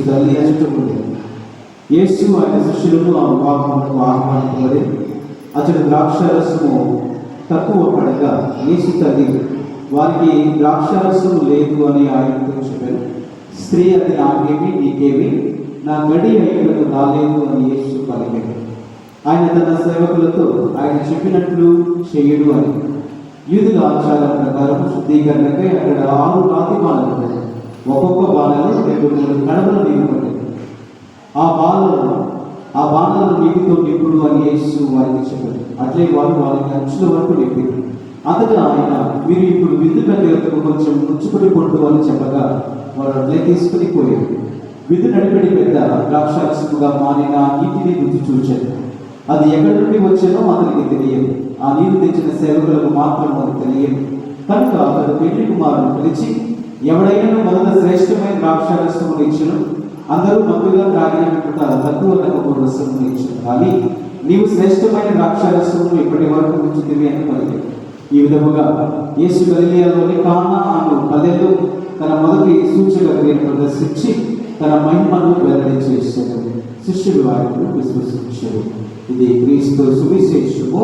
తల్లి అచ్చుతుంది. యేసు ఆయన శిష్యులను ఆ వివాహములకు ఆహ్వానింపబడి అతడు ద్రాక్షారసము తక్కువ పడగా యేసు తల్లి వారికి ద్రాక్షారసము లేదు అని ఆయనతో చెప్పారు. స్త్రీ, అది నాకేమి నీకేమి, నా గడి అయినకు రాలేదు అని యేసు పలికాడు. ఆయన తన సేవకులతో ఆయన చెప్పినట్లు చెయ్యడు అని. యూదుల ఆచారం ప్రకారం శుద్ధీకరణకై అక్కడ 6 రాతి బాణలు ఉన్నాయి. ఒక్కొక్క బాణలో 2-3 కడవల నీరు పడ్డాయి. ఆ బాణలను నీటితో నింపుడు అని యేసు వారికి చెప్పాడు. అట్లే వారికి అంచుల వరకు నింపారు. అంతటా ఆయన, మీరు ఇప్పుడు విందు పెద్దలకు కొంచెం ముచ్చుకుని పొట్టు అని చెప్పగా వారు అట్లే తీసుకుని పోయారు. విందు నడిపడి పెద్ద ద్రాక్షారసముగా మారిన నీటిని రుచి చూచాడు. అది ఎక్కడి నుండి వచ్చానో అతనికి తెలియదు. ఆ నీరు తెచ్చిన సేవకులకు మాత్రం అది తెలియదు. కనుక అతడు పెళ్లి కుమారుని పిలిచి, ఎవడైనా మొదట శ్రేష్టమైన ద్రాక్షారసమును ఇచ్చును, అందరూ మత్తుగా త్రాగిన తక్కువ రకము రసమును ఇచ్చును, కానీ నీవు శ్రేష్టమైన ద్రాక్షారసమును ఇప్పటి వరకు ఉంచుతివి అని పలికాడు. ఈ విధముగా యేసు గలిలయలోని కానా అను పల్లెలో తన మొదటి సూచక క్రియను ప్రదర్శించి తన మహిమను వెల్లడించేశాడు. శిష్యులు వారిని విశ్వసించారు. ఇది క్రీస్తు సువిశేషము.